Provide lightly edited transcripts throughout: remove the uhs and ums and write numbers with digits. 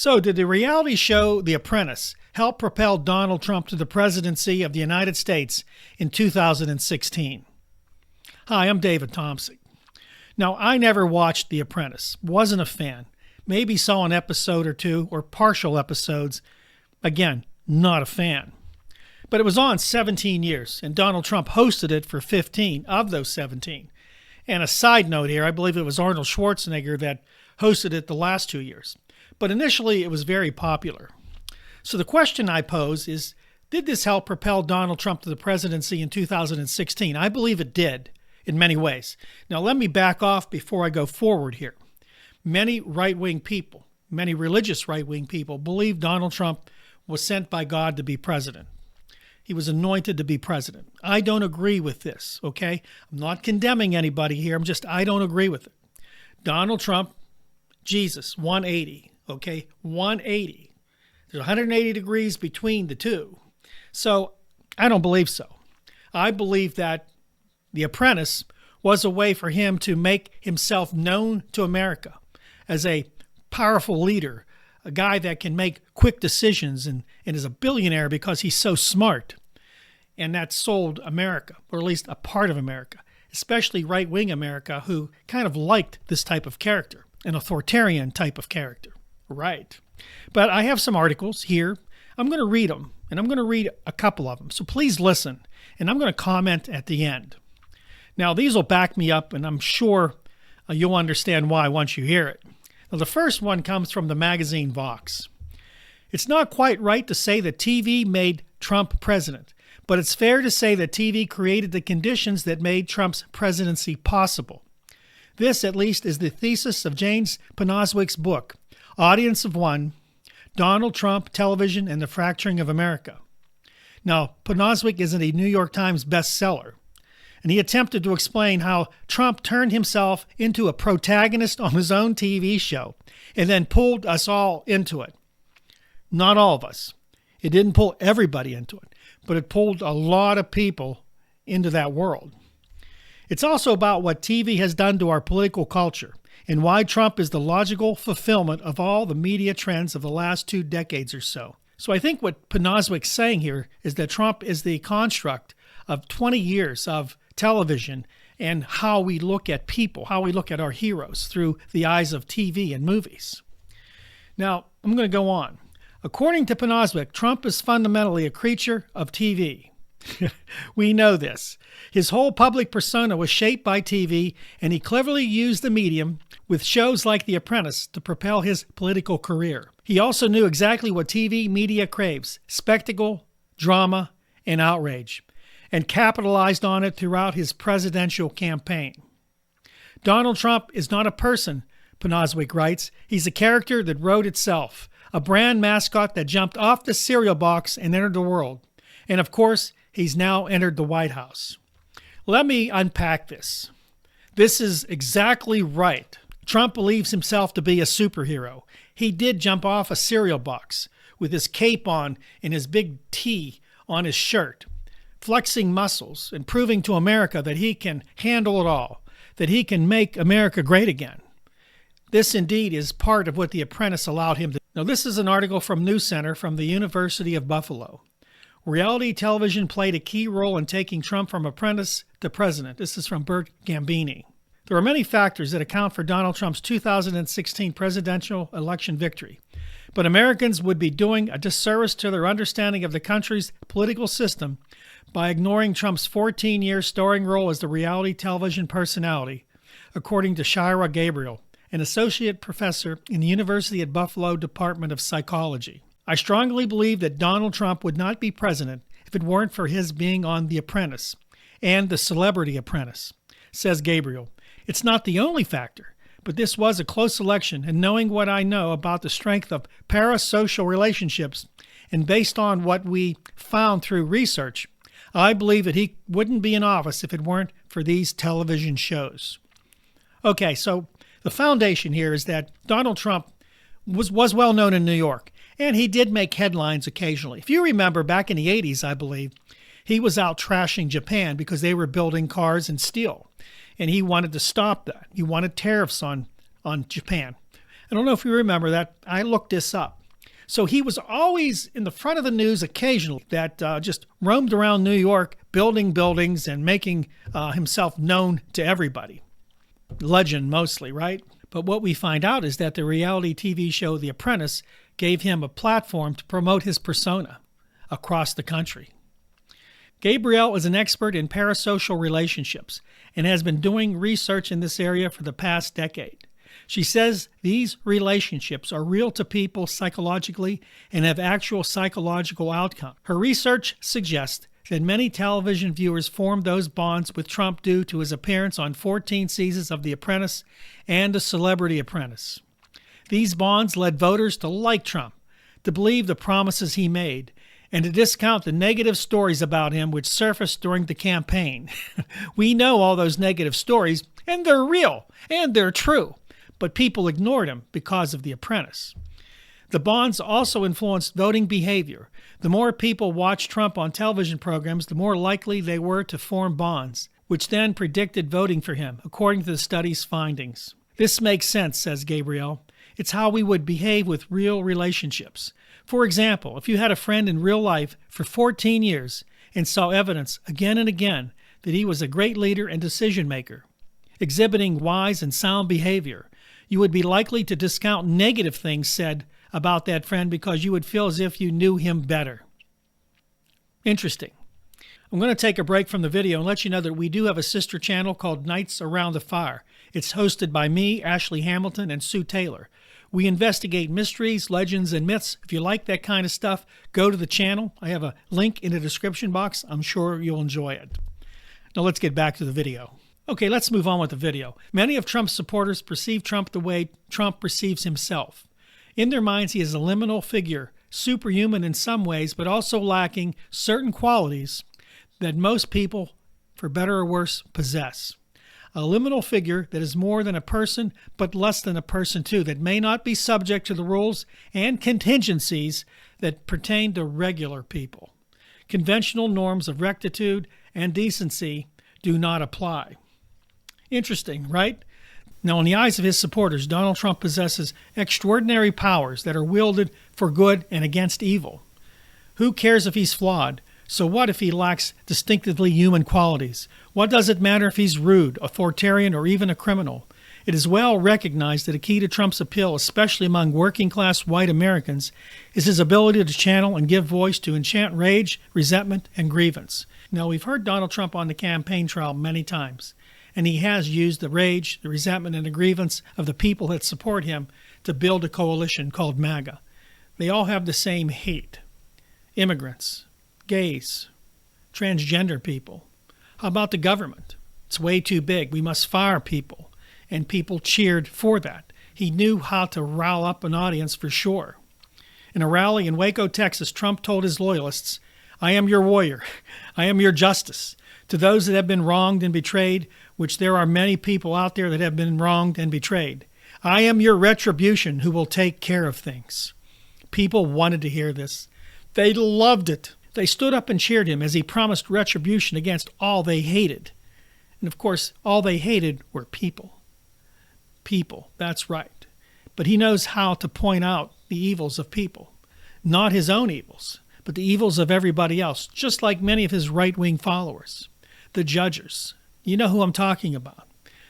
So, did the reality show The Apprentice help propel Donald Trump to the presidency of the United States in 2016? Hi, I'm David Thompson. Now, I never watched The Apprentice, wasn't a fan, maybe saw an episode or two or partial episodes. Again, not a fan. But it was on 17 years, and Donald Trump hosted it for 15 of those 17. And a side note here, I believe it was Arnold Schwarzenegger that hosted it the last 2 years. But initially, it was very popular. So the question I pose is, did this help propel Donald Trump to the presidency in 2016? I believe it did, in many ways. Now, let me back off before I go forward here. Many right-wing people, many religious right-wing people, believe Donald Trump was sent by God to be president. He was anointed to be president. I don't agree with this, okay? I'm not condemning anybody here. I don't agree with it. Donald Trump, Jesus, 180, okay? 180. There's 180 degrees between the two. So I don't believe so. I believe that The Apprentice was a way for him to make himself known to America as a powerful leader, a guy that can make quick decisions and is a billionaire because he's so smart. And that sold America, or at least a part of America, especially right-wing America, who kind of liked this type of character, an authoritarian type of character. Right. But I have some articles here. I'm going to read them, and I'm going to read a couple of them. So please listen, and I'm going to comment at the end. Now, these will back me up, and I'm sure you'll understand why once you hear it. Now, the first one comes from the magazine Vox. It's not quite right to say that TV made Trump president, but it's fair to say that TV created the conditions that made Trump's presidency possible. This, at least, is the thesis of James Panaswick's book, Audience of One, Donald Trump, Television, and the Fracturing of America. Now, Panaswick is a New York Times bestseller, and he attempted to explain how Trump turned himself into a protagonist on his own TV show and then pulled us all into it. Not all of us. It didn't pull everybody into it, but it pulled a lot of people into that world. It's also about what TV has done to our political culture and why Trump is the logical fulfillment of all the media trends of the last 2 decades or so. So I think what Panaswick's saying here is that Trump is the construct of 20 years of television and how we look at people, how we look at our heroes through the eyes of TV and movies. Now, I'm going to go on. According to Panaswick, Trump is fundamentally a creature of TV. We know this. His whole public persona was shaped by TV, and he cleverly used the medium with shows like The Apprentice to propel his political career. He also knew exactly what TV media craves: spectacle, drama, and outrage, and capitalized on it throughout his presidential campaign. Donald Trump is not a person, Panaswick writes. He's a character that wrote itself, a brand mascot that jumped off the cereal box and entered the world. And of course, he's now entered the White House. Let me unpack this. This is exactly right. Trump believes himself to be a superhero. He did jump off a cereal box with his cape on and his big T on his shirt, flexing muscles and proving to America that he can handle it all, that he can make America great again. This indeed is part of what The Apprentice allowed him to do. Now, this is an article from News Center from the University of Buffalo. Reality television played a key role in taking Trump from apprentice to president. This is from Bert Gambini. There are many factors that account for Donald Trump's 2016 presidential election victory, but Americans would be doing a disservice to their understanding of the country's political system by ignoring Trump's 14-year starring role as the reality television personality, according to Shira Gabriel, an associate professor in the University at Buffalo Department of Psychology. I strongly believe that Donald Trump would not be president if it weren't for his being on The Apprentice and The Celebrity Apprentice, says Gabriel. It's not the only factor, but this was a close election, and knowing what I know about the strength of parasocial relationships, and based on what we found through research, I believe that he wouldn't be in office if it weren't for these television shows. Okay, so the foundation here is that Donald Trump was well known in New York, and he did make headlines occasionally. If you remember, back in the 80s, I believe, he was out trashing Japan because they were building cars in steel, and he wanted to stop that. He wanted tariffs on Japan. I don't know if you remember that. I looked this up. So he was always in the front of the news occasionally, that just roamed around New York, building buildings and making himself known to everybody. Legend mostly, right? But what we find out is that the reality TV show The Apprentice gave him a platform to promote his persona across the country. Gabrielle is an expert in parasocial relationships and has been doing research in this area for the past decade. She says these relationships are real to people psychologically and have actual psychological outcomes. Her research suggests that many television viewers formed those bonds with Trump due to his appearance on 14 seasons of The Apprentice and The Celebrity Apprentice. These bonds led voters to like Trump, to believe the promises he made, and to discount the negative stories about him which surfaced during the campaign. We know all those negative stories, and they're real, and they're true, but people ignored him because of The Apprentice. The bonds also influenced voting behavior. The more people watched Trump on television programs, the more likely they were to form bonds, which then predicted voting for him, according to the study's findings. This makes sense, says Gabrielle. It's how we would behave with real relationships. For example, if you had a friend in real life for 14 years and saw evidence again and again that he was a great leader and decision maker, exhibiting wise and sound behavior, you would be likely to discount negative things said about that friend because you would feel as if you knew him better. Interesting. I'm going to take a break from the video and let you know that we do have a sister channel called Nights Around the Fire. It's hosted by me, Ashley Hamilton, and Sue Taylor. We investigate mysteries, legends, and myths. If you like that kind of stuff, go to the channel. I have a link in the description box. I'm sure you'll enjoy it. Now let's get back to the video. Okay, let's move on with the video. Many of Trump's supporters perceive Trump the way Trump perceives himself. In their minds, he is a liminal figure, superhuman in some ways, but also lacking certain qualities that most people, for better or worse, possess. A liminal figure that is more than a person, but less than a person too, that may not be subject to the rules and contingencies that pertain to regular people. Conventional norms of rectitude and decency do not apply. Interesting, right? Now, in the eyes of his supporters, Donald Trump possesses extraordinary powers that are wielded for good and against evil. Who cares if he's flawed? So what if he lacks distinctively human qualities? What does it matter if he's rude, authoritarian, or even a criminal? It is well recognized that a key to Trump's appeal, especially among working-class white Americans, is his ability to channel and give voice to enchant rage, resentment, and grievance. Now, we've heard Donald Trump on the campaign trail many times, and he has used the rage, the resentment, and the grievance of the people that support him to build a coalition called MAGA. They all have the same hate. Immigrants, gays, transgender people. How about the government? It's way too big. We must fire people. And people cheered for that. He knew how to rile up an audience for sure. In a rally in Waco, Texas, Trump told his loyalists, "I am your warrior. I am your justice. To those that have been wronged and betrayed, which there are many people out there that have been wronged and betrayed, I am your retribution who will take care of things." People wanted to hear this. They loved it. They stood up and cheered him as he promised retribution against all they hated. And of course, all they hated were people. People, that's right. But he knows how to point out the evils of people. Not his own evils, but the evils of everybody else, just like many of his right-wing followers. The judgers. You know who I'm talking about.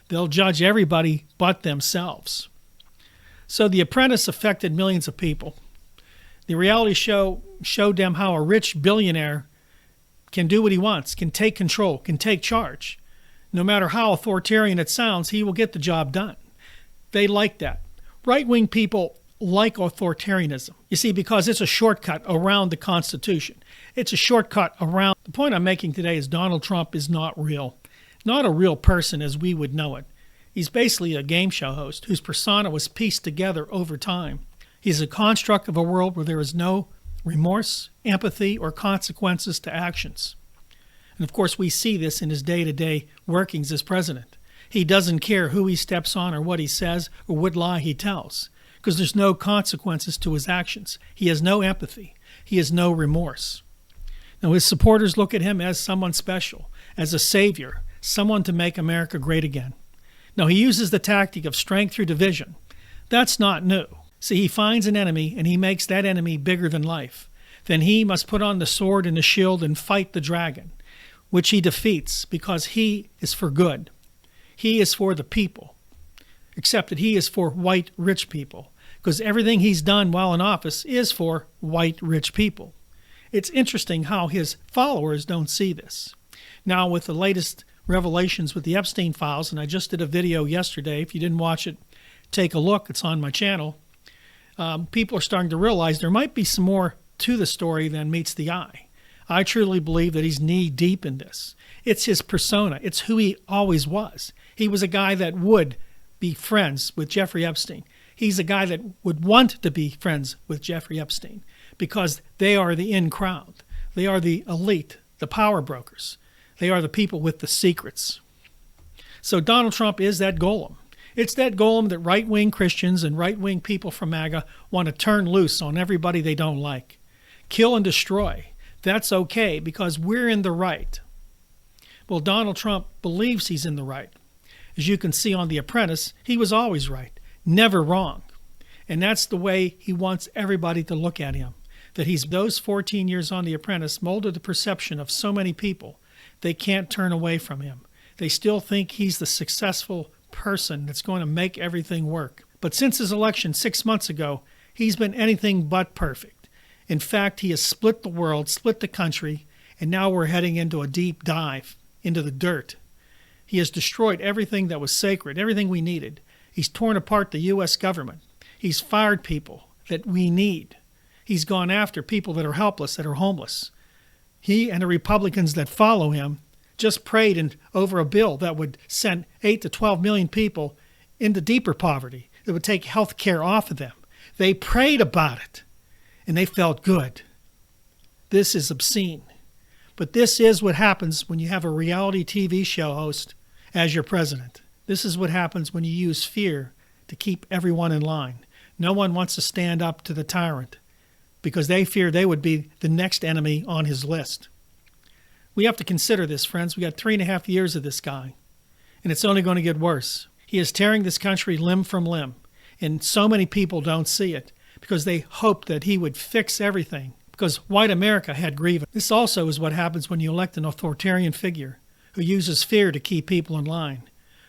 They'll judge everybody but themselves. So The Apprentice affected millions of people. The reality show showed them how a rich billionaire can do what he wants, can take control, can take charge. No matter how authoritarian it sounds, he will get the job done. They like that. Right-wing people like authoritarianism. You see, because it's a shortcut around the Constitution. It's a shortcut around. The point I'm making today is Donald Trump is not real. Not a real person as we would know it. He's basically a game show host whose persona was pieced together over time. He's a construct of a world where there is no remorse, empathy, or consequences to actions. And of course, we see this in his day-to-day workings as president. He doesn't care who he steps on or what he says or what lie he tells, because there's no consequences to his actions. He has no empathy. He has no remorse. Now, his supporters look at him as someone special, as a savior, someone to make America great again. Now, he uses the tactic of strength through division. That's not new. See, he finds an enemy and he makes that enemy bigger than life. Then he must put on the sword and the shield and fight the dragon, which he defeats because he is for good. He is for the people, except that he is for white rich people, because everything he's done while in office is for white rich people. It's interesting how his followers don't see this. Now, with the latest revelations with the Epstein files, and I just did a video yesterday. If you didn't watch it, take a look. It's on my channel. People are starting to realize there might be some more to the story than meets the eye. I truly believe that he's knee deep in this. It's his persona. It's who he always was. He was a guy that would be friends with Jeffrey Epstein. He's a guy that would want to be friends with Jeffrey Epstein because they are the in crowd. They are the elite, the power brokers. They are the people with the secrets. So Donald Trump is that golem. It's that golem that right-wing Christians and right-wing people from MAGA want to turn loose on everybody they don't like. Kill and destroy. That's okay because we're in the right. Well, Donald Trump believes he's in the right. As you can see on The Apprentice, he was always right, never wrong. And that's the way he wants everybody to look at him. That he's, those 14 years on The Apprentice, molded the perception of so many people. They can't turn away from him. They still think he's the successful person that's going to make everything work. But since his election 6 months ago, he's been anything but perfect. In fact, he has split the world, split the country, and now we're heading into a deep dive into the dirt. He has destroyed everything that was sacred, everything we needed. He's torn apart the U.S. government. He's fired people that we need. He's gone after people that are helpless, that are homeless. He and the Republicans that follow him just prayed over a bill that would send 8 to 12 million people into deeper poverty. It would take health care off of them. They prayed about it, and they felt good. This is obscene. But this is what happens when you have a reality TV show host as your president. This is what happens when you use fear to keep everyone in line. No one wants to stand up to the tyrant because they fear they would be the next enemy on his list. We have to consider this, friends. We got 3.5 years of this guy, and it's only going to get worse. He is tearing this country limb from limb, and so many people don't see it because they hoped that he would fix everything because white America had grievance. This also is what happens when you elect an authoritarian figure who uses fear to keep people in line,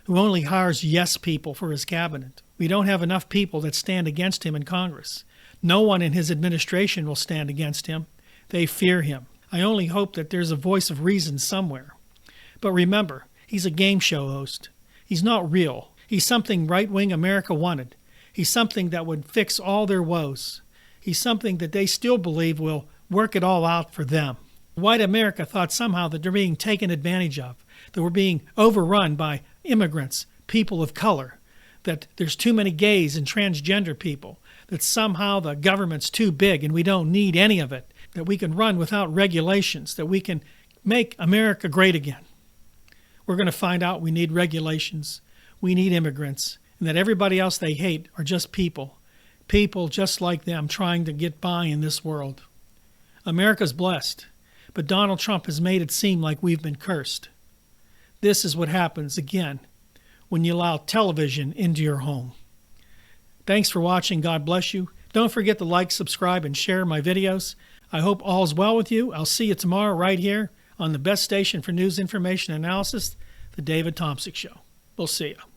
who only hires yes people for his cabinet. We don't have enough people that stand against him in Congress. No one in his administration will stand against him. They fear him. I only hope that there's a voice of reason somewhere. But remember, he's a game show host. He's not real. He's something right-wing America wanted. He's something that would fix all their woes. He's something that they still believe will work it all out for them. White America thought somehow that they're being taken advantage of, that we're being overrun by immigrants, people of color, that there's too many gays and transgender people, that somehow the government's too big and we don't need any of it, that we can run without regulations, that we can make America great again. We're going to find out we need regulations, we need immigrants, and that everybody else they hate are just people just like them trying to get by in this world. America's blessed, but Donald Trump has made it seem like we've been cursed. This is what happens, again, when you allow television into your home. Thanks for watching. God bless you. Don't forget to like, subscribe, and share my videos. I hope all's well with you. I'll see you tomorrow right here on the best station for news, information, and analysis, The David Tomsic Show. We'll see you.